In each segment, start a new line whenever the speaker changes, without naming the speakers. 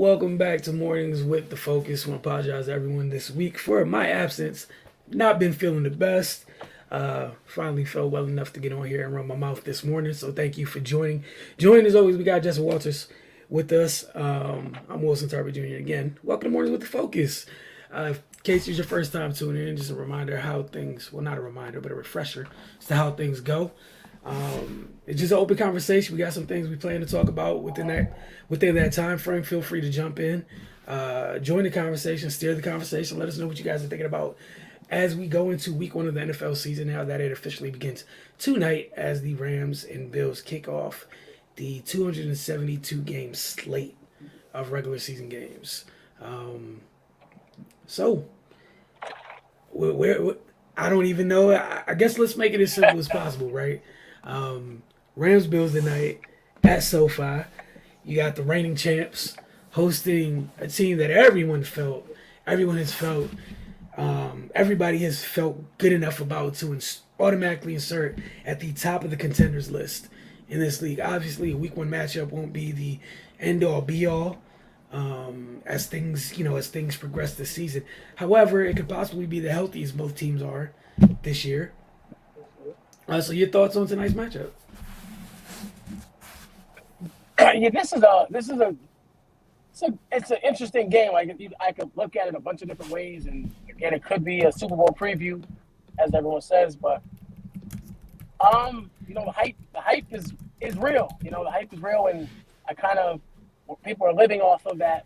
welcome back to Mornings with the Focus. I want to apologize to everyone this week for my absence. Not been feeling the best. Finally felt well enough to get on here and run my mouth this morning. So thank you for joining. Joining as always, we got Justin Walters with us. I'm Wilson Tarver Jr. again. Welcome to Mornings with the Focus. In case it's your first time tuning in, just a reminder how things, well, not a reminder, but a refresher as to how things go. It's just an open conversation. We got some things we plan to talk about within that time frame. Feel free to jump in, join the conversation, steer the conversation. Let us know what you guys are thinking about as we go into week one of the NFL season. Now that it officially begins tonight, as the Rams and Bills kick off the 272 game slate of regular season games. So, where I don't even know. I guess let's make it as simple as possible, right? Rams Bills tonight at SoFi. You got the reigning champs hosting a team that everyone has felt, everybody has felt good enough about to automatically insert at the top of the contenders list in this league. Obviously, a week one matchup won't be the end all be all as things progress this season. However, it could possibly be the healthiest both teams are this year. So your thoughts on tonight's matchup?
Yeah, it's an interesting game. I could look at it a bunch of different ways, and again, it could be a Super Bowl preview, as everyone says. But the hype is real. The hype is real, and people are living off of that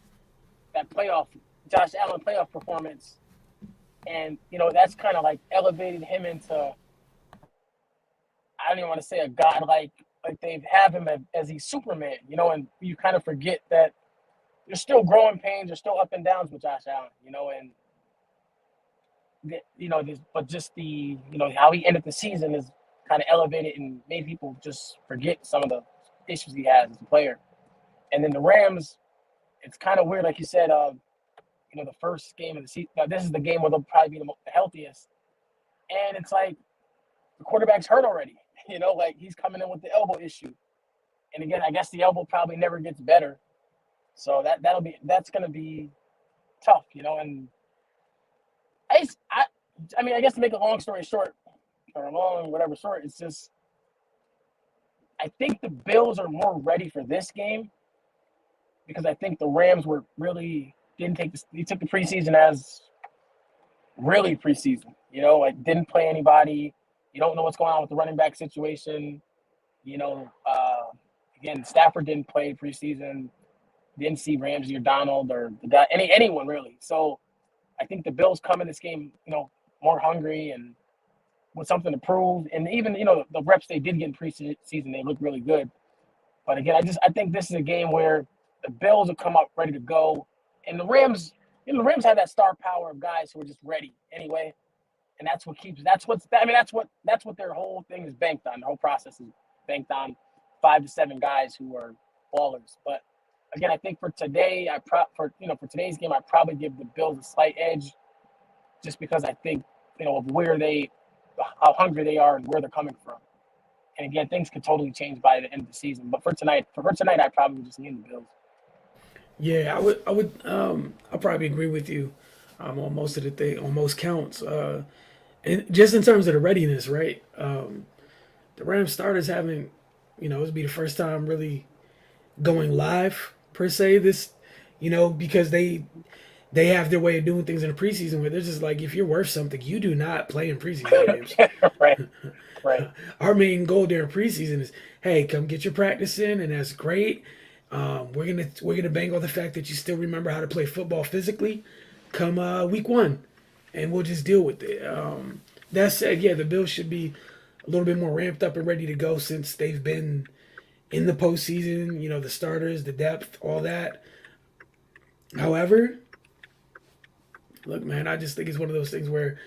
playoff Josh Allen playoff performance, and that's kind of like elevated him into, I don't even want to say a god, like they have him as he's Superman, and you kind of forget that there's still growing pains, there's still up and downs with Josh Allen, but just how he ended the season is kind of elevated and made people just forget some of the issues he has as a player. And then the Rams, it's kind of weird, like you said, the first game of the season. Now, this is the game where they'll probably be the healthiest, and it's like the quarterback's hurt already. Like he's coming in with the elbow issue. And again, I guess the elbow probably never gets better. So that's going to be tough, and I guess to make a long story short, or a long whatever short, it's just I think the Bills are more ready for this game because I think the Rams were really they took the preseason as really preseason, didn't play anybody. You don't know what's going on with the running back situation. Again, Stafford didn't play preseason. Didn't see Ramsey or Donald or the guy, anyone really. So I think the Bills come in this game, more hungry and with something to prove. And even, the reps they did get in preseason, they look really good. But again, I think this is a game where the Bills will come up ready to go. And the Rams have that star power of guys who are just ready anyway. And that's what their whole thing is banked on. The whole process is banked on 5 to 7 guys who are ballers. But again, I think for today, for today's game, I'd probably give the Bills a slight edge, just because I think of how hungry they are and where they're coming from. And again, things could totally change by the end of the season. But for tonight, I'd probably just lean the Bills.
Yeah, I'll probably agree with you on most of the thing, on most counts. And just in terms of the readiness, right? The Rams starters haven't, it'll be the first time really going live per se. This, because they have their way of doing things in the preseason where they're just like, if you're worth something, you do not play in preseason games.
Right.
Our main goal during preseason is, hey, come get your practice in, and that's great. We're gonna bang on the fact that you still remember how to play football physically. Come week one, and we'll just deal with it. That said, yeah, the Bills should be a little bit more ramped up and ready to go since they've been in the postseason. The starters, the depth, all that. However, look, man, I just think it's one of those things where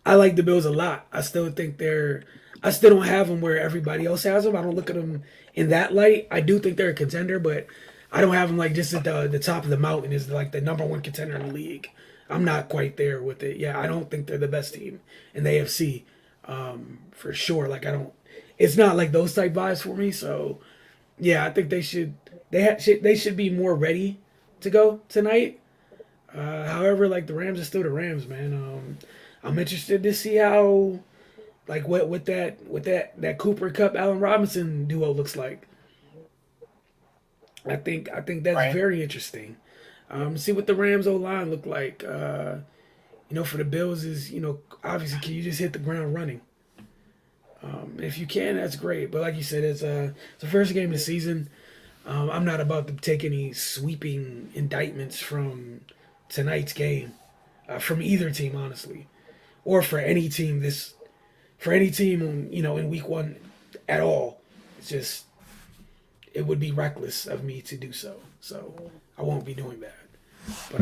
I like the Bills a lot. I still don't have them where everybody else has them. I don't look at them in that light. I do think they're a contender, but I don't have them like just at the top of the mountain is like the number one contender in the league. I'm not quite there with it. Yeah, I don't think they're the best team in the AFC for sure. Like it's not like those type vibes for me. So yeah, I think they should be more ready to go tonight. However, like the Rams are still the Rams, man. I'm interested to see how like what that Cooper Cup Allen Robinson duo looks like. I think that's
Right.
very interesting. See what the Rams O line look like. For the Bills is obviously can you just hit the ground running? If you can, that's great. But like you said, it's the first game of the season. I'm not about to take any sweeping indictments from tonight's game, from either team, honestly, or for any team in week one at all. It's just it would be reckless of me to do so. So I won't be doing that. But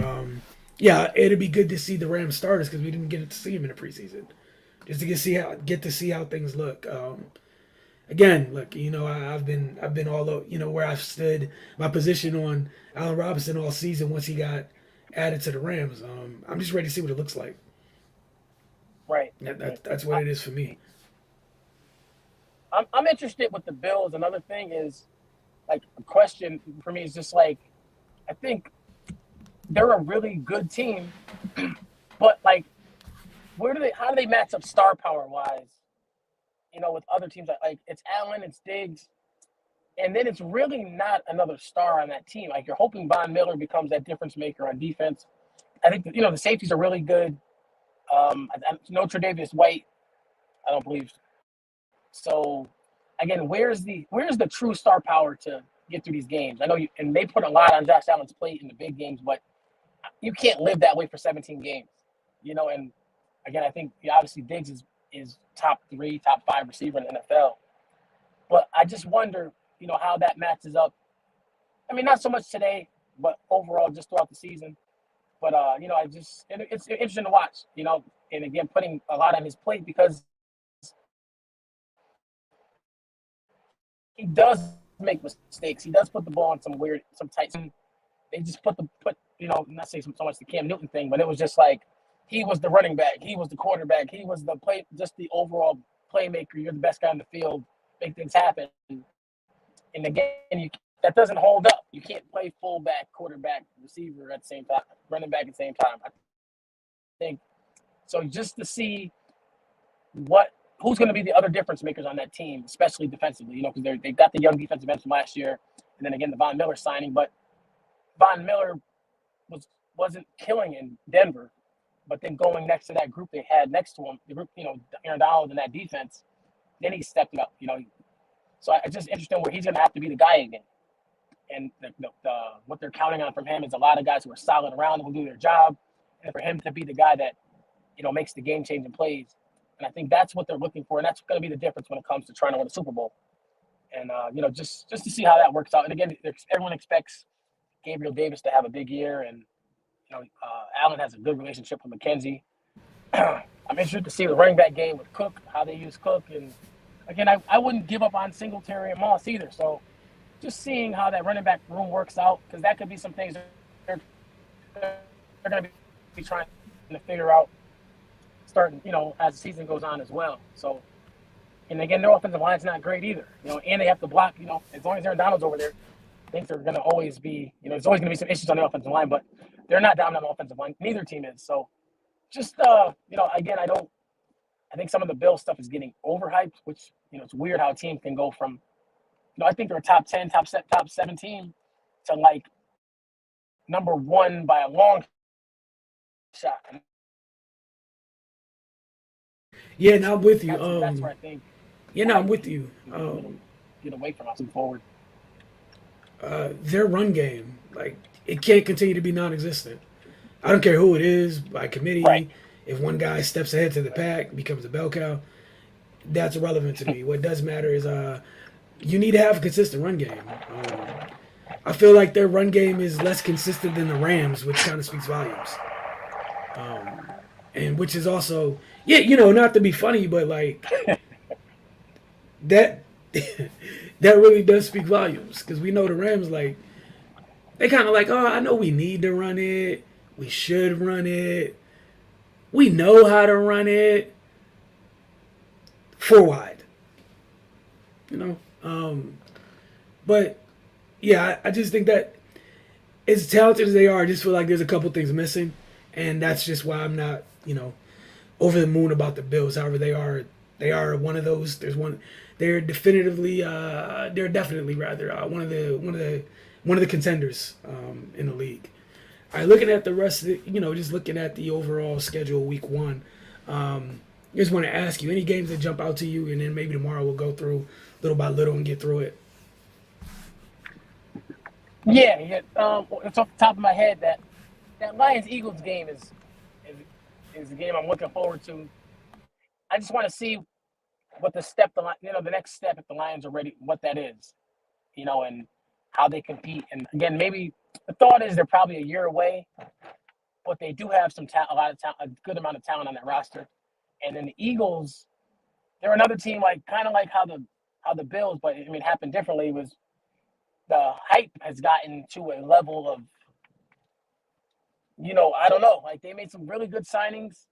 yeah, it'd be good to see the Rams starters because we didn't get to see them in the preseason, just to get to see how things look. Again, look, I've been all over, where I've stood my position on Allen Robinson all season once he got added to the Rams. I'm just ready to see what it looks like.
Right.
That's what it is for me.
I'm interested with the Bills. Another thing is like a question for me is just like I think they're a really good team, but like how do they match up star power wise? With other teams like it's Allen, it's Diggs, and then it's really not another star on that team. Like you're hoping Von Miller becomes that difference maker on defense. I think the safeties are really good. I know Tre'Davious White. I don't believe so. Again, where's the true star power to get through these games? I know and they put a lot on Josh Allen's plate in the big games, but you can't live that way for 17 games. And again, I think obviously Diggs is top 3, top 5 receiver in the NFL. But I just wonder, how that matches up. I mean, not so much today, but overall just throughout the season. But it's interesting to watch, and again putting a lot on his plate because he does make mistakes. He does put the ball on some tight. They just not saying so much the Cam Newton thing, but it was just like he was the running back, he was the quarterback, he was just the overall playmaker. You're the best guy on the field, make things happen. And again, that doesn't hold up. You can't play fullback, quarterback, receiver at the same time, running back at the same time. I think so. Just to see who's going to be the other difference makers on that team, especially defensively, because they've got the young defensive end from last year, and then again the Von Miller signing. But Von Miller wasn't killing in Denver, but then going next to that group they had next to him, the group, Aaron Donald and that defense, then he stepped it up, So it's just interesting where he's going to have to be the guy again. And what they're counting on from him is a lot of guys who are solid around him who do their job, and for him to be the guy that makes the game-changing plays. And I think that's what they're looking for, and that's going to be the difference when it comes to trying to win a Super Bowl. And just to see how that works out. And again, everyone expects Gabriel Davis to have a big year, and Allen has a good relationship with McKenzie. I'm interested to see the running back game with Cook, how they use Cook, and again, I wouldn't give up on Singletary and Moss either. So just seeing how that running back room works out, because that could be some things they're going to be trying to figure out starting, as the season goes on as well. So, and again, their offensive line's not great either, and they have to block, as long as Aaron Donald's over there, things are going to always be, there's always going to be some issues on the offensive line, but they're not dominant on the offensive line. Neither team is. So just, again, I think some of the Bill stuff is getting overhyped, which, it's weird how a team can go from, I think they're a top 10, top 17 to like number 1 by a long shot.
Yeah, no, I'm with you.
That's where I think.
Yeah, no, I'm with you.
Get away from us and forward.
Their run game, like it can't continue to be non-existent. I don't care who it is by committee.
Right.
If one guy steps ahead to the pack, becomes a bell cow, that's irrelevant to me. What does matter is you need to have a consistent run game. I feel like their run game is less consistent than the Rams, which kind of speaks volumes. And which is also, not to be funny, but like that that really does speak volumes because we know the Rams, like, they kind of like, oh, I know we need to run it. We should run it. We know how to run it. 4 wide. But, yeah, I just think that as talented as they are, I just feel like there's a couple things missing, and that's just why I'm not, over the moon about the Bills. However, they are one of those. They're definitely rather one of the contenders in the league. All right, looking at the rest of just looking at the overall schedule, week one. I just want to ask you any games that jump out to you, and then maybe tomorrow we'll go through little by little and get through it.
Yeah, yeah. It's off the top of my head that Lions Eagles game is is the game I'm looking forward to. I just want to see what the next step if the Lions are ready, what that is, and how they compete. And again, maybe the thought is they're probably a year away, but they do have a lot of talent, a good amount of talent on that roster. And then the Eagles, they're another team like kind of like how the Bills, but I mean, it happened differently. Was the hype has gotten to a level of, I don't know, like they made some really good signings,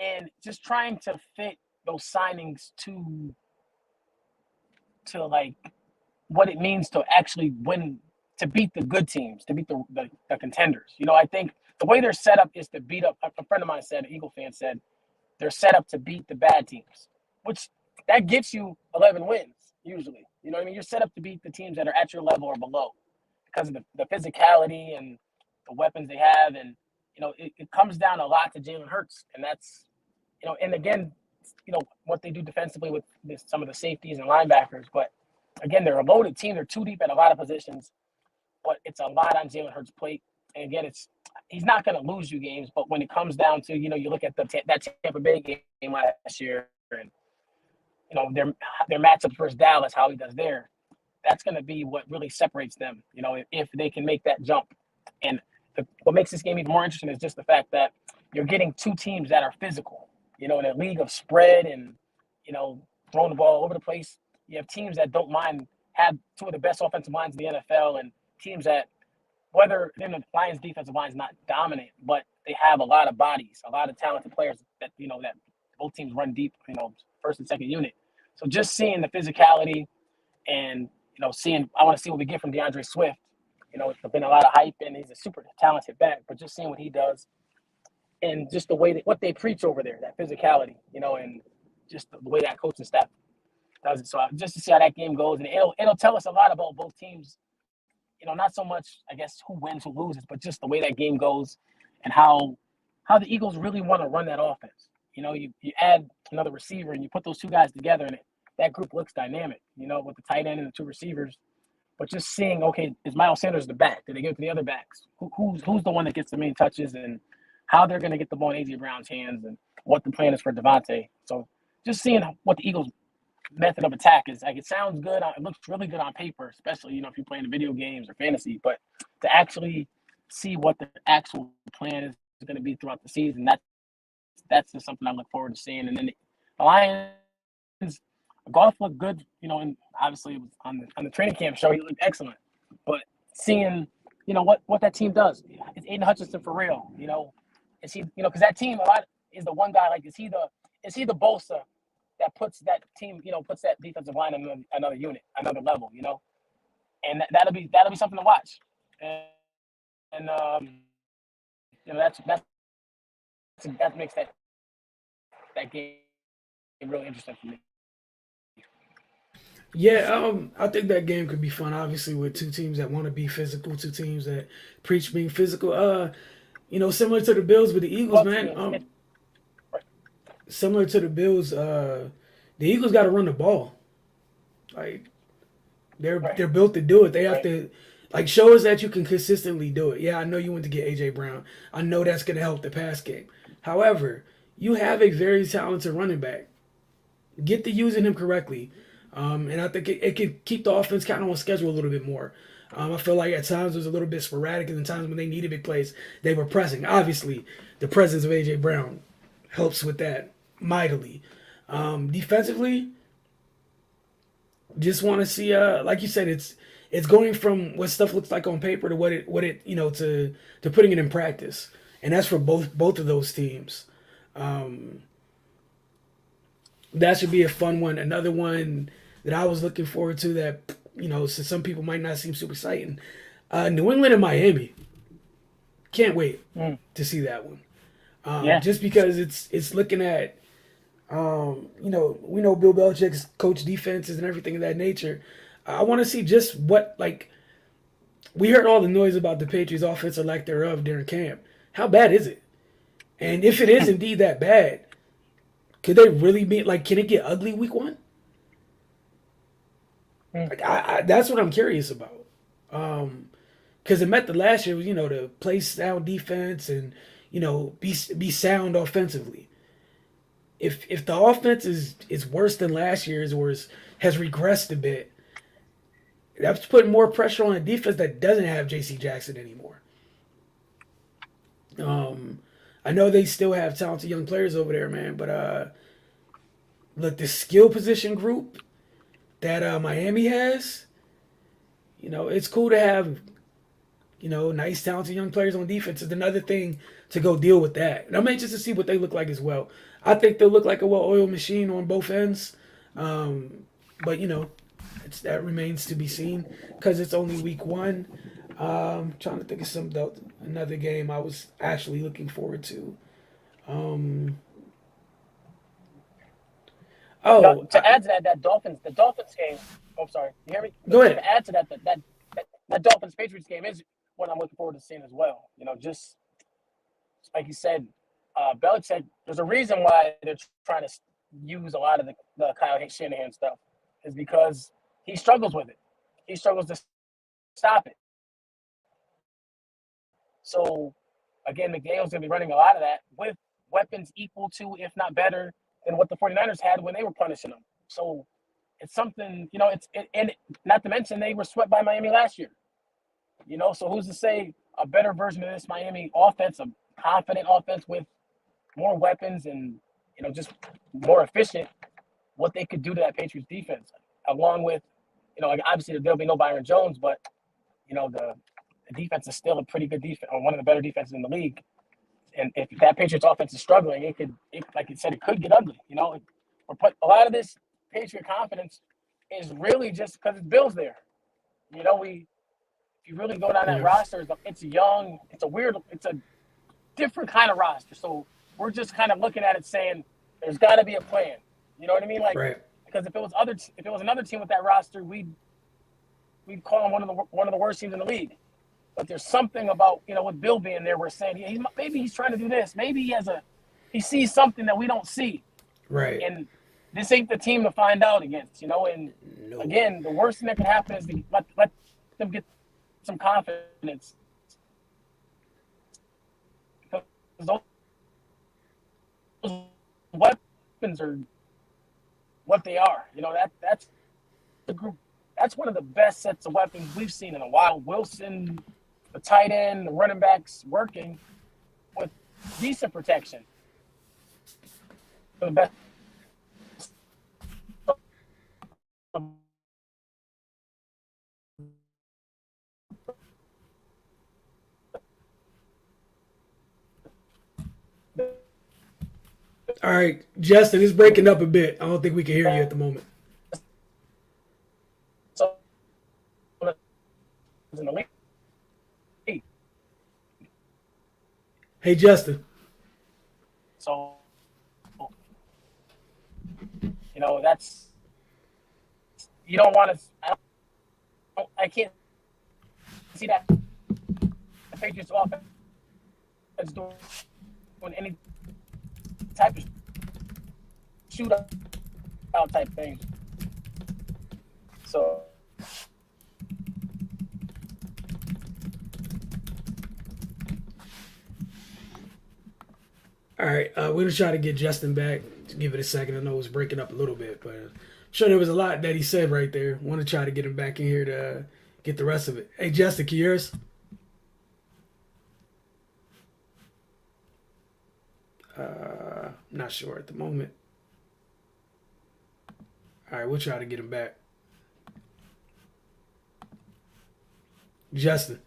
and just trying to fit those signings to like what it means to actually win, to beat the good teams, to beat the contenders. I think the way they're set up is to beat up. A friend of mine said, an Eagle fan said, they're set up to beat the bad teams, which that gets you 11 wins usually. You know what I mean? You're set up to beat the teams that are at your level or below because of the physicality and the weapons they have. And, it comes down a lot to Jalen Hurts. And that's, and again, what they do defensively with some of the safeties and linebackers. But again, they're a loaded team. They're too deep at a lot of positions, but it's a lot on Jalen Hurts' plate. And again, he's not going to lose you games, but when it comes down to, you look at that Tampa Bay game last year, and their matchup versus Dallas, how he does there, that's going to be what really separates them. If they can make that jump. And what makes this game even more interesting is just the fact that you're getting two teams that are physical. In a league of spread and throwing the ball all over the place, you have teams that don't mind, have two of the best offensive lines in the NFL, and teams that, whether the Lions defensive line is not dominant, but they have a lot of bodies, a lot of talented players that that both teams run deep, first and second unit. So just seeing the physicality and I want to see what we get from DeAndre Swift. There's been a lot of hype and he's a super talented back, but just seeing what he does and just the way what they preach over there, that physicality, and just the way that coaching staff does it. So just to see how that game goes, and it'll tell us a lot about both teams. Not so much, I guess, who wins, who loses, but just the way that game goes and how the Eagles really want to run that offense. You add another receiver and you put those two guys together, and that group looks dynamic, with the tight end and the two receivers. But just seeing, okay, is Miles Sanders the back? Did they give it to the other backs? Who's the one that gets the main touches, and how they're going to get the ball in A.J. Brown's hands, and what the plan is for Devontae. So just seeing what the Eagles' method of attack is. Like, it sounds good. It looks really good on paper, especially, if you're playing the video games or fantasy. But to actually see what the actual plan is going to be throughout the season, that's just something I look forward to seeing. And then the Lions, Golf looked good, and obviously it was on the training camp show, he looked excellent. But seeing, what that team does, is Aiden Hutchinson for real? Is he, because that team a lot is the one guy, like, is he the Bosa that puts that team, puts that defensive line in another unit, another level, and that'll be something to watch. And that makes that game really interesting for me.
Yeah, I think that game could be fun. Obviously, with two teams that want to be physical, two teams that preach being physical. Similar to the Bills with the Eagles,
Well,
man. Similar to the Bills, the Eagles got to run the ball. Like they're built to do it. They have to show us that you can consistently do it. Yeah, I know you went to get AJ Brown. I know that's going to help the pass game. However, you have a very talented running back. Get to using him correctly. And I think it could keep the offense kind of on schedule a little bit more. I feel like at times it was a little bit sporadic, and the times when they needed big plays, they were pressing. Obviously, the presence of AJ Brown helps with that mightily. Defensively, just want to see, like you said, it's going from what stuff looks like on paper to what it to putting it in practice, and that's for both of those teams. That should be a fun one. Another one that I was looking forward to that, since some people might not seem super exciting, New England and Miami. Can't wait
Mm,
to see that one.
yeah.
Just because it's looking at we know Bill Belichick's coach defenses and everything of that nature. I want to see just what like we heard all the noise about the Patriots' offense or lack thereof during camp. How bad is it? And if it is indeed that bad, could they really be like? Can it get ugly week one?
Mm.
Like that's what I'm curious about. Because the method last year was to play sound defense and be sound offensively. If the offense is worse than last year's or has regressed a bit, that's putting more pressure on a defense that doesn't have J.C. Jackson anymore. Um, I know they still have talented young players over there, man, but look, the skill position group that Miami has, it's cool to have nice talented young players on defense. It's another thing to go deal with that. And I'm anxious to see what they look like as well. I think they'll look like a well-oiled machine on both ends, but that remains to be seen because it's only week one. Trying to think of another game I was actually looking forward to. Um, oh,
To add to that, the Dolphins game. Oh, sorry, you hear me?
go ahead.
To add to that Dolphins Patriots game is what I'm looking forward to seeing as well. Just like you said, Belichick. There's a reason why they're trying to use a lot of the Kyle Shanahan stuff, is because he struggles with it. He struggles to stop it. So again, McDaniel's going to be running a lot of that with weapons equal to, if not better, than what the 49ers had when they were punishing them. So it's something, and not to mention they were swept by Miami last year. So who's to say a better version of this Miami offense, a confident offense with more weapons and, just more efficient, what they could do to that Patriots defense, along with, like obviously there'll be no Byron Jones, but, the defense is still a pretty good defense, or one of the better defenses in the league. And if that Patriots offense is struggling, like you said, it could get ugly. A lot of this Patriot confidence is really just because it's Bills there. If you really go down that
Yeah.
roster, it's young, it's a different kind of roster. So we're just kind of looking at it saying there's got to be a plan. You know what I mean? Like,
Right.
because if it was another team with that roster, we'd call them one of the worst teams in the league. But there's something about with Bill being there, we're saying maybe he's trying to do this. Maybe he sees something that we don't see,
Right.
and this ain't the team to find out against. And
No.
again, the worst thing that can happen is to let them get some confidence. Because those weapons are what they are. That's the group. That's one of the best sets of weapons we've seen in a while. Wilson, the tight end, the running backs working with decent protection. For the best.
All right, Justin, it's breaking up a bit. I don't think we can hear you at the moment.
In the league.
Hey, Justin.
So, that's, you don't want to. I can't see that the Patriots offense doing any type of shootout type thing. So.
All right, we're gonna try to get Justin back. Give it a second. I know it was breaking up a little bit, but I'm sure there was a lot that he said right there. Want to try to get him back in here to get the rest of it. Hey, Justin, can you hear us? Not sure at the moment. All right, we'll try to get him back. Justin.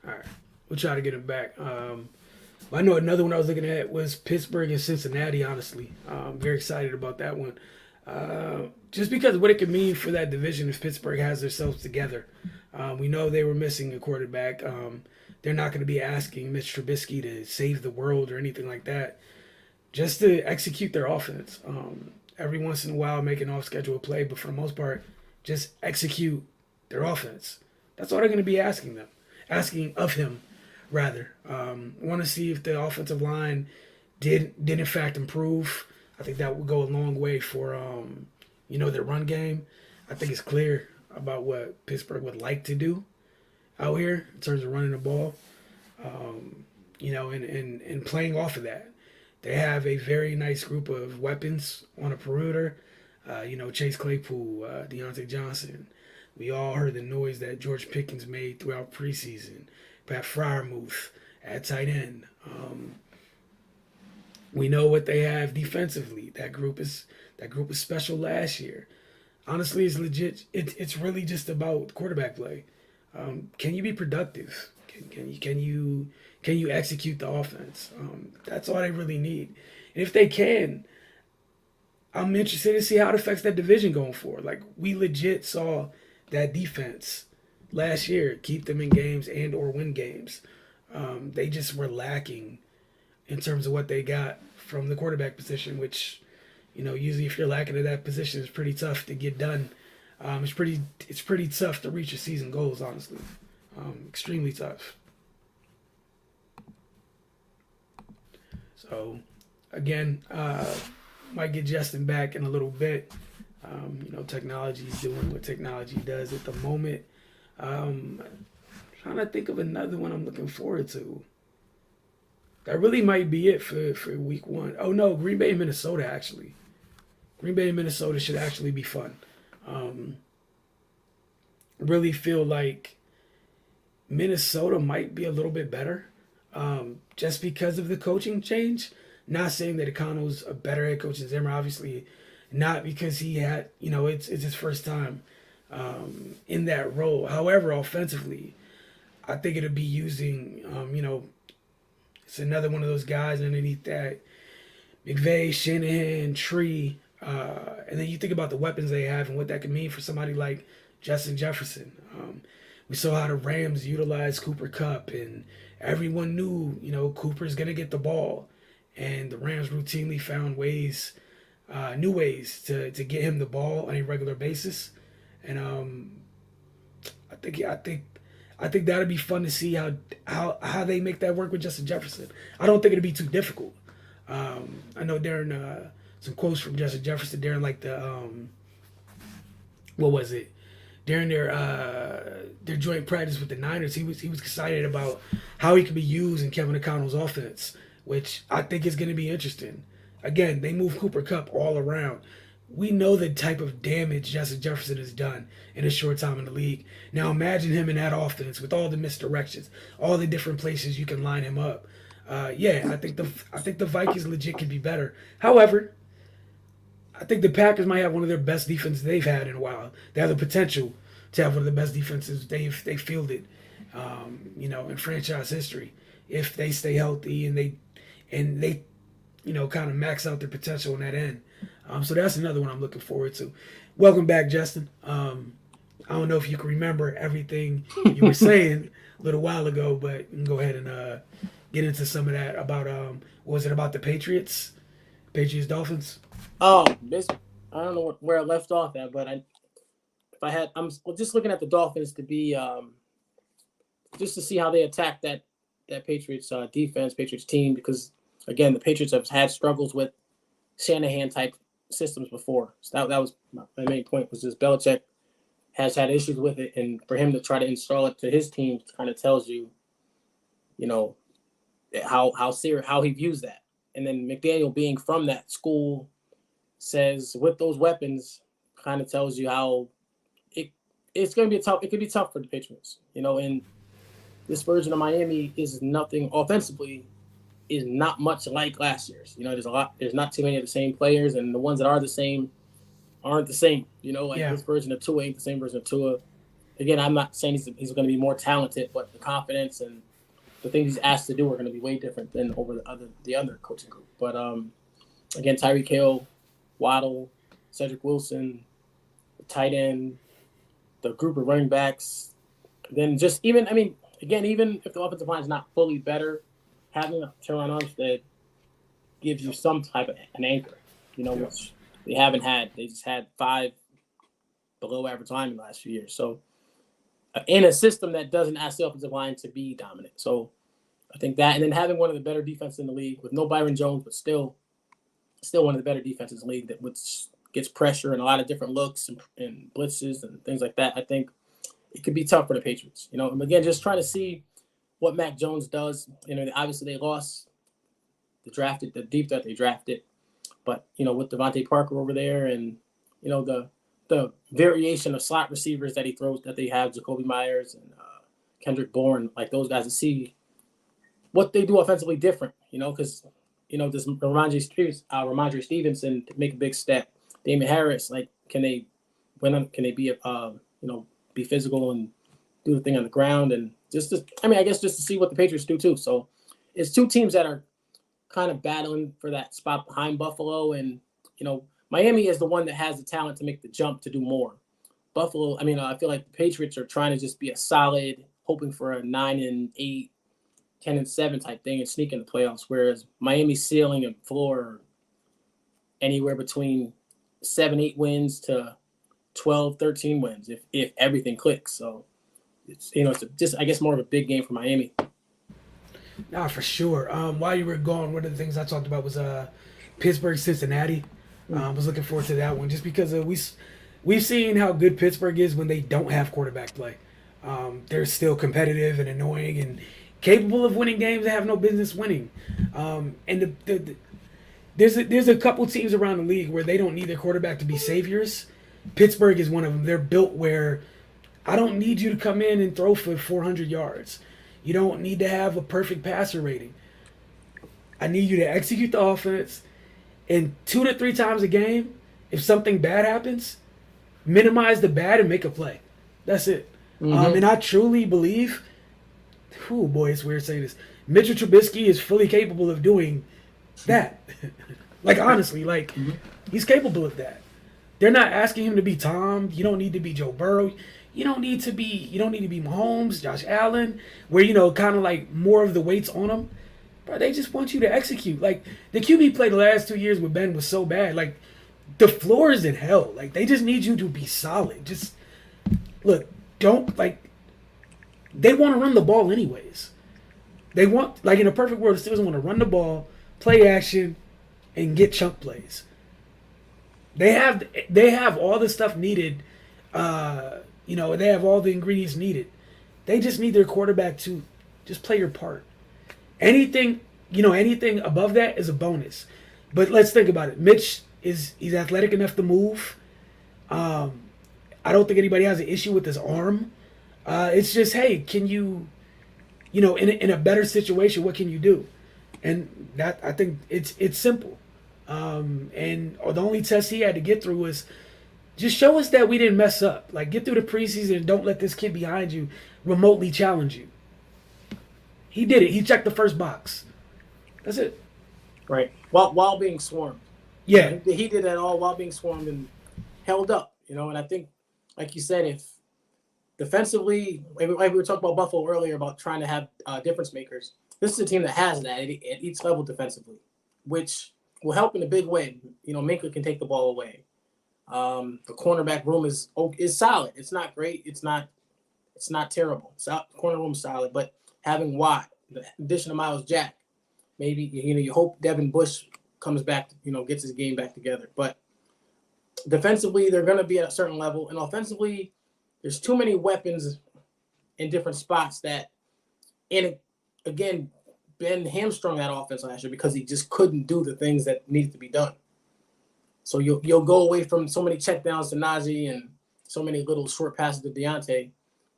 All right, we'll try to get him back. I know another one I was looking at was Pittsburgh and Cincinnati. Honestly, very excited about that one. Just because of what it could mean for that division if Pittsburgh has themselves together. We know they were missing a quarterback. They're not going to be asking Mitch Trubisky to save the world or anything like that. Just to execute their offense. Every once in a while, make an off-schedule play, but for the most part, just execute their offense. That's all they're going to be asking of him, rather. Want to see if the offensive line did in fact improve. I think that would go a long way for their run game. I think it's clear about what Pittsburgh would like to do out here in terms of running the ball. And playing off of that. They have a very nice group of weapons on a perimeter. Chase Claypool, Deontay Johnson. We all heard the noise that George Pickens made throughout preseason. Pat Freiermuth at tight end. We know what they have defensively. That group is special last year. Honestly, it's legit. It's really just about quarterback play. Can you be productive? Can you execute the offense? That's all they really need. And if they can, I'm interested to see how it affects that division going forward. Like, we legit saw that defense last year keep them in games and or win games. They just were lacking in terms of what they got from the quarterback position, which, usually if you're lacking at that position, it's pretty tough to get done. It's pretty tough to reach your season goals, honestly. Extremely tough. So, again, might get Justin back in a little bit. Technology is doing what technology does at the moment. Trying to think of another one I'm looking forward to. That really might be it for week one. Oh, no, Green Bay and Minnesota, actually. Green Bay and Minnesota should actually be fun. Really feel like Minnesota might be a little bit better just because of the coaching change. Not saying that Econo's a better head coach than Zimmer, obviously not, because he had, it's his first time in that role. However, offensively, I think it'll be using, it's another one of those guys underneath that McVay, Shanahan, Tree, and then you think about the weapons they have and what that could mean for somebody like Justin Jefferson. We saw how the Rams utilized Cooper Kupp, and everyone knew, Cooper's going to get the ball. And the Rams routinely found new ways to get him the ball on a regular basis. And I think that'd be fun to see how they make that work with Justin Jefferson. I don't think it'd be too difficult. I know during some quotes from Justin Jefferson during like the what was it? During their joint practice with the Niners, he was excited about how he could be used in Kevin O'Connell's offense, which I think is going to be interesting. Again, they move Cooper Kupp all around. We know the type of damage Justin Jefferson has done in a short time in the league. Now imagine him in that offense with all the misdirections, all the different places you can line him up. I think the Vikings legit could be better. However, I think the Packers might have one of their best defenses they've had in a while. They have the potential to have one of the best defenses they fielded, in franchise history, if they stay healthy and they kind of max out their potential on that end. So that's another one I'm looking forward to. Welcome back, Justin. I don't know if you can remember everything you were saying a little while ago, but you can go ahead and get into some of that about what was it about the Patriots Dolphins?
Oh, I don't know where I left off at, but I'm just looking at the Dolphins to be just to see how they attack that Patriots defense, Patriots team, because again, the Patriots have had struggles with Shanahan type systems before. So that was my main point, was just Belichick has had issues with it, and for him to try to install it to his team kind of tells you, how serious, how he views that. And then McDaniel being from that school says with those weapons kind of tells you how it's going to be it could be tough for the Patriots, and this version of Miami is nothing offensively, is not much like last year's. There's not too many of the same players, and the ones that are the same aren't the same. This version of Tua ain't the same version of Tua. Again, I'm not saying he's going to be more talented, but the confidence and the things he's asked to do are going to be way different than over the other coaching group. But again, Tyreek Hill, Waddle, Cedric Wilson, the tight end, the group of running backs. Then just even, I mean, again, even if the offensive line is not fully better, having a Teron Armstead gives you some type of an anchor, which they haven't had. They just had 5 below average line in the last few years. So in a system that doesn't ask the offensive line to be dominant. So I think that, and then having one of the better defenses in the league with no Byron Jones, but still one of the better defenses in the league that which gets pressure and a lot of different looks and blitzes and things like that. I think it could be tough for the Patriots. And again, just trying to see what Mac Jones does. Obviously they lost the deep that they drafted, but with Devontae Parker over there and the variation of slot receivers that he throws, that they have, Jacoby Myers and Kendrick Bourne, like those guys, to see what they do offensively different, because this Ramondre Stevenson to make a big step. Damon Harris, like, can they win? Can they be be physical and do the thing on the ground? And I guess just to see what the Patriots do too. So it's two teams that are kind of battling for that spot behind Buffalo, and Miami is the one that has the talent to make the jump to do more. Buffalo, I feel like the Patriots are trying to just be a solid, hoping for a 9-8, 10-7 type thing and sneak in the playoffs, whereas Miami's ceiling and floor are anywhere between 7-8 wins to 12-13 wins if everything clicks. So it's just I guess more of a big game for Miami.
Nah, for sure. While you were gone, one of the things I talked about was Pittsburgh, Cincinnati. I was looking forward to that one just because we've seen how good Pittsburgh is when they don't have quarterback play. They're still competitive and annoying and capable of winning games they have no business winning. And there's a couple teams around the league where they don't need their quarterback to be saviors. Pittsburgh is one of them. They're built where I don't need you to come in and throw for 400 yards. You don't need to have a perfect passer rating. I need you to execute the offense, and 2 to 3 times a game, if something bad happens, minimize the bad and make a play. That's it.
Mm-hmm.
And I truly believe, oh boy, it's weird saying this, Mitchell Trubisky is fully capable of doing that. Like, honestly, he's capable of that. They're not asking him to be Tom. You don't need to be Joe Burrow. You don't need to be Mahomes, Josh Allen, where, kind of like more of the weight's on them. But they just want you to execute. Like, the QB play the last 2 years with Ben was so bad. Like, the floor is in hell. Like, they just need you to be solid. Just, look, they want to run the ball anyways. They want, like, in a perfect world, the Steelers want to run the ball, play action, and get chunk plays. They have all the stuff needed. They have all the ingredients needed. They just need their quarterback to just play your part. Anything above that is a bonus. But let's think about it. Mitch he's athletic enough to move. I don't think anybody has an issue with his arm. It's just, hey, can you, in a better situation, what can you do? And that, I think it's simple. And the only test he had to get through was just show us that we didn't mess up. Like, get through the preseason and don't let this kid behind you remotely challenge you. He did it. He checked the first box. That's it.
Right. While being swarmed.
Yeah.
He did that all while being swarmed and held up, And I think, like you said, if defensively, like we were talking about Buffalo earlier about trying to have difference makers, this is a team that has that at each level defensively, which will help in a big way. Minka can take the ball away. The cornerback room is solid. It's not great. It's not terrible. The corner room is solid, but having Watt, the addition of Miles Jack, maybe you hope Devin Bush comes back, gets his game back together. But defensively, they're going to be at a certain level, and offensively, there's too many weapons in different spots that, and again, Ben hamstrung that offense last year because he just couldn't do the things that needed to be done. So you'll go away from so many checkdowns to Najee and so many little short passes to Deontay,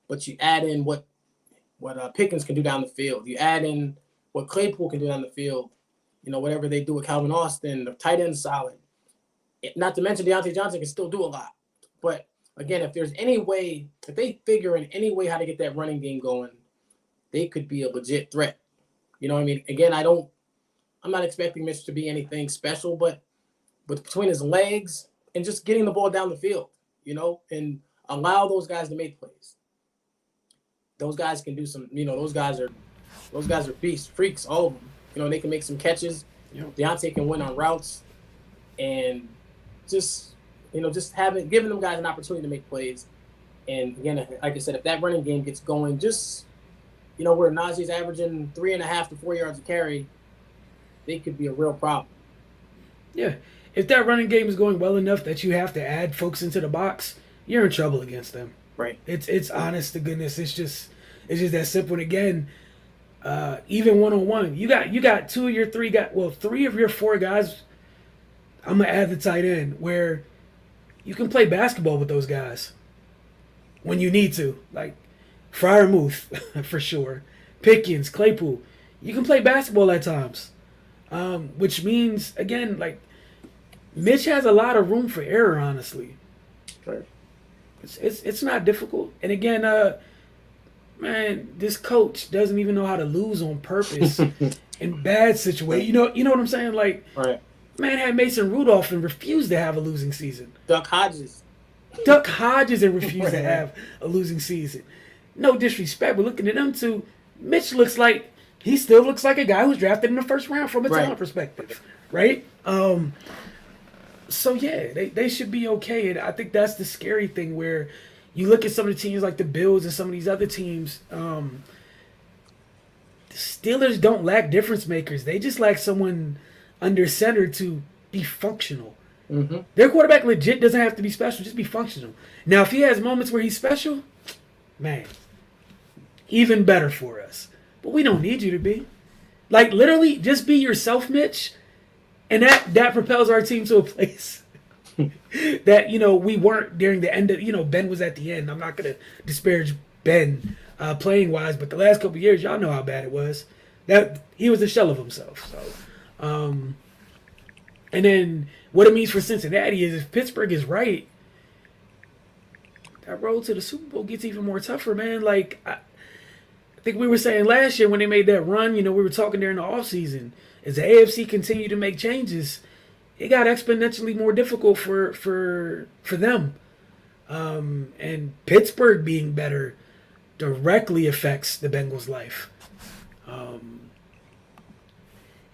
but you add in what Pickens can do down the field. You add in what Claypool can do down the field. Whatever they do with Calvin Austin, the tight end's solid. Not to mention Deontay Johnson can still do a lot. But again, if they figure in any way how to get that running game going, they could be a legit threat. Again, I'm not expecting Mitch to be anything special, but between his legs and just getting the ball down the field, and allow those guys to make plays. Those guys can do some, those guys are beasts, freaks, all of them. They can make some catches.
Yep.
Deontay can win on routes, and just giving them guys an opportunity to make plays. And again, like I said, if that running game gets going, just where Najee's averaging 3.5 to 4 yards a carry, they could be a real problem.
Yeah. If that running game is going well enough that you have to add folks into the box, you're in trouble against them.
Right.
It's honest to goodness. It's just that simple. And again, even one-on-one, you got three of your four guys. I'm gonna add the tight end where you can play basketball with those guys when you need to, like Freiermuth for sure, Pickens, Claypool. You can play basketball at times, which means again, like Mitch has a lot of room for error. Honestly,
Right.
it's not difficult. And again, man, this coach doesn't even know how to lose on purpose in bad situations. You know what I'm saying? Like,
Right.
man had Mason Rudolph and refused to have a losing season.
Duck Hodges
and refused to have a losing season. No disrespect, but looking at them two, Mitch still looks like a guy who's drafted in the first round from a talent perspective, right? So yeah, they should be okay. And I think that's the scary thing where you look at some of the teams like the Bills and some of these other teams. The Steelers don't lack difference makers. They just lack someone under center to be functional.
Mm-hmm.
Their quarterback legit doesn't have to be special, just be functional. Now, if he has moments where he's special, man, even better for us. But we don't need you to be. Like, literally, just be yourself, Mitch, and that propels our team to a place that, we weren't during the end of, Ben was at the end. I'm not going to disparage Ben playing-wise, but the last couple of years, y'all know how bad it was. That he was a shell of himself. So, and then what it means for Cincinnati is if Pittsburgh is right, that road to the Super Bowl gets even more tougher, man. Like, I think we were saying last year when they made that run, we were talking during the offseason, as the AFC continued to make changes, it got exponentially more difficult for them. And Pittsburgh being better directly affects the Bengals' life.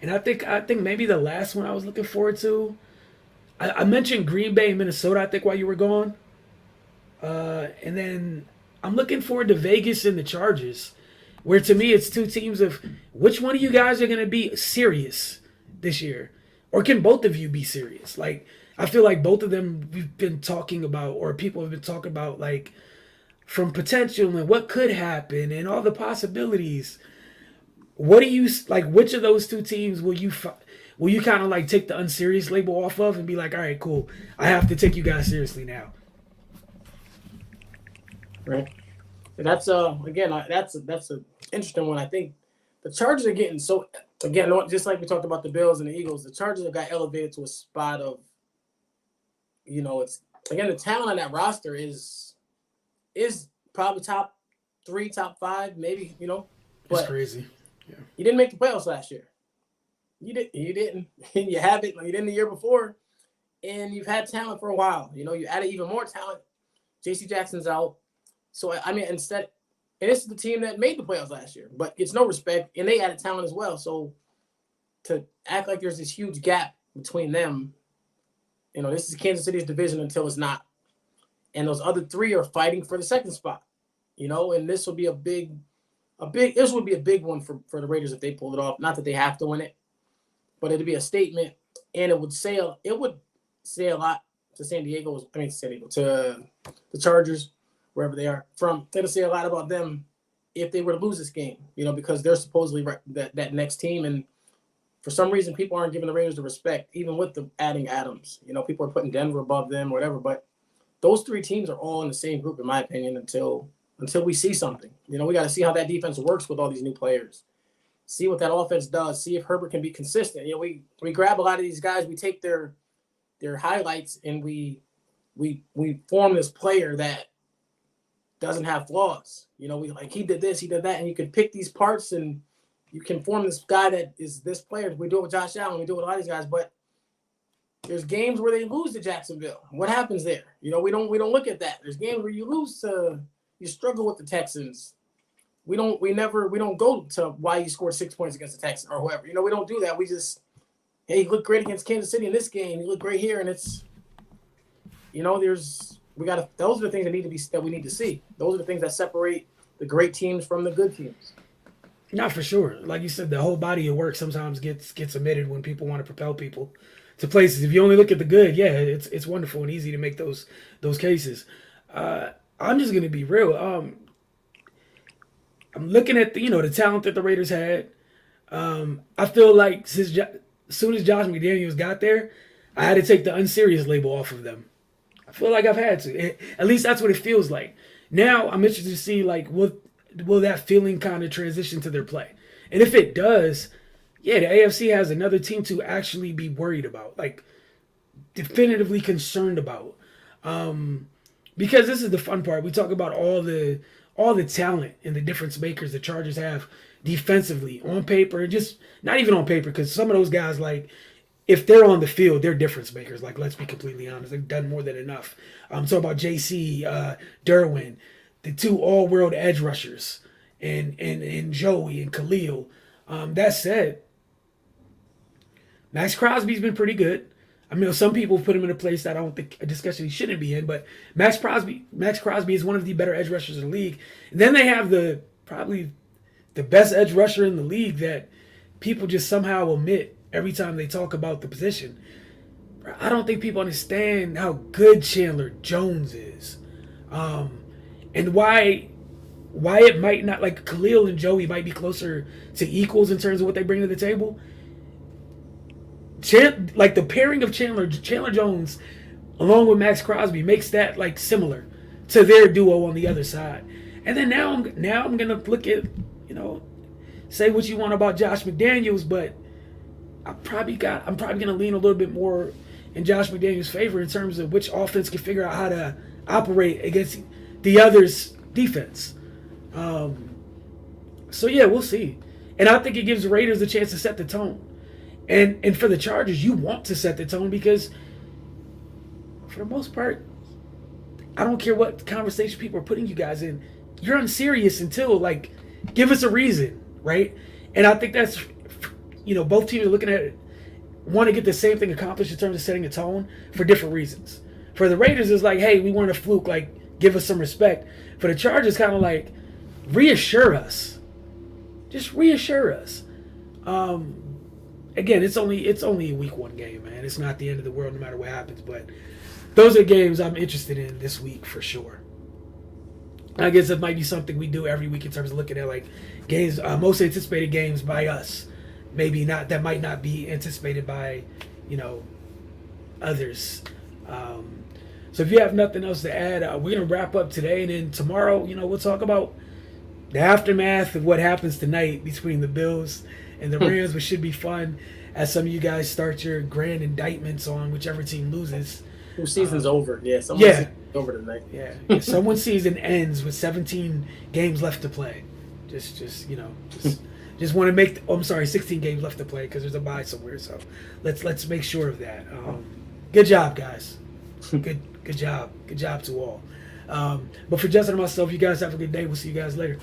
And I think maybe the last one I was looking forward to, I mentioned Green Bay and Minnesota, I think, while you were gone. And then I'm looking forward to Vegas and the Chargers, where to me it's two teams of which one of you guys are going to be serious this year? Or can both of you be serious? Like, I feel like both of them we've been talking about, or people have been talking about, like, from potential and what could happen and all the possibilities. What do you like? Which of those two teams will you kind of like take the unserious label off of and be like, all right, cool, I have to take you guys seriously now?
Right. And that's that's an interesting one. I think the Chargers are getting so, again, just like we talked about the Bills and the Eagles, the Chargers have got elevated to a spot of, it's again the talent on that roster is probably top 3, top 5, maybe, but
it's crazy. Yeah.
You didn't make the playoffs last year. You didn't. You haven't. You didn't the year before, and you've had talent for a while. You added even more talent. J.C. Jackson's out, so I mean, and this is the team that made the playoffs last year, but it's no respect, and they added talent as well. So to act like there's this huge gap between them, this is Kansas City's division until it's not, and those other 3 are fighting for the second spot. And this will be this would be a big one for the Raiders if they pulled it off. Not that they have to win it, but it'd be a statement, and it would say a lot to to the Chargers, wherever they are from. It'll say a lot about them if they were to lose this game, because they're supposedly that next team, and for some reason people aren't giving the Raiders the respect, even with the adding Adams. People are putting Denver above them, or whatever, but those 3 teams are all in the same group, in my opinion, until we see something. We got to see how that defense works with all these new players. See what that offense does. See if Herbert can be consistent. We grab a lot of these guys. We take their highlights and we form this player that doesn't have flaws. We like, he did this, he did that, and you can pick these parts and you can form this guy that is this player. We do it with Josh Allen. We do it with a lot of these guys, but
There's games where they lose to Jacksonville. What happens there? We don't look at that. There's games where you struggle with the Texans. We don't go to why you scored 6 points against the Texans or whoever. We don't do that. We just, hey, you look great against Kansas City in this game. You look great here, and it's, those are the things that we need to see. Those are the things that separate the great teams from the good teams.
Not for sure. Like you said, the whole body of work sometimes gets omitted when people want to propel people to places. If you only look at the good, yeah, it's wonderful and easy to make those cases. I'm just gonna be real. I'm looking at the talent that the Raiders had. I feel like as soon as Josh McDaniels got there, I had to take the unserious label off of them. I feel like I've had to. At least that's what it feels like. Now I'm interested to see will that feeling kind of transition to their play, and if it does, yeah, the AFC has another team to actually be worried about, like definitively concerned about. Because this is the fun part. We talk about all the talent and the difference makers the Chargers have defensively on paper, and just not even on paper, because some of those guys, like, if they're on the field, they're difference makers. Like, let's be completely honest, they've done more than enough. I'm talking about JC, Derwin, the two all-world edge rushers, and Joey and Khalil. That said, Max Crosby's been pretty good. I mean, some people put him in a place that I don't think a discussion he shouldn't be in, but Max Crosby is one of the better edge rushers in the league. And then they have probably the best edge rusher in the league that people just somehow omit every time they talk about the position. I don't think people understand how good Chandler Jones is, and why it might not, like, Khalil and Joey might be closer to equals in terms of what they bring to the table. Like, the pairing of Chandler Jones along with Max Crosby makes that, like, similar to their duo on the other side. And then now I'm gonna look at, say what you want about Josh McDaniels, but I'm probably gonna lean a little bit more in Josh McDaniels' favor in terms of which offense can figure out how to operate against the other's defense. So yeah, we'll see. And I think it gives the Raiders a chance to set the tone. And for the Chargers, you want to set the tone because, for the most part, I don't care what conversation people are putting you guys in. You're unserious until, like, give us a reason, right? And I think that's, both teams are looking at it, want to get the same thing accomplished in terms of setting a tone for different reasons. For the Raiders, it's like, hey, we weren't a fluke, like, give us some respect. For the Chargers, kind of like, reassure us. Just reassure us. Again, it's only a week one game, man. It's not the end of the world no matter what happens. But those are games I'm interested in this week for sure. I guess it might be something we do every week in terms of looking at, like, games, most anticipated games by us. Maybe not, that might not be anticipated by, others. So if you have nothing else to add, we're going to wrap up today. And then tomorrow, we'll talk about the aftermath of what happens tonight between the Bills and the Rams, which should be fun as some of you guys start your grand indictments on whichever team loses.
Your season's over. Yeah, season's over tonight.
Yeah. Someone's season ends with 17 games left to play. Just want to make. 16 games left to play because there's a bye somewhere. So let's make sure of that. Good job, guys. Good job. Good job to all. But for Justin and myself, you guys have a good day. We'll see you guys later.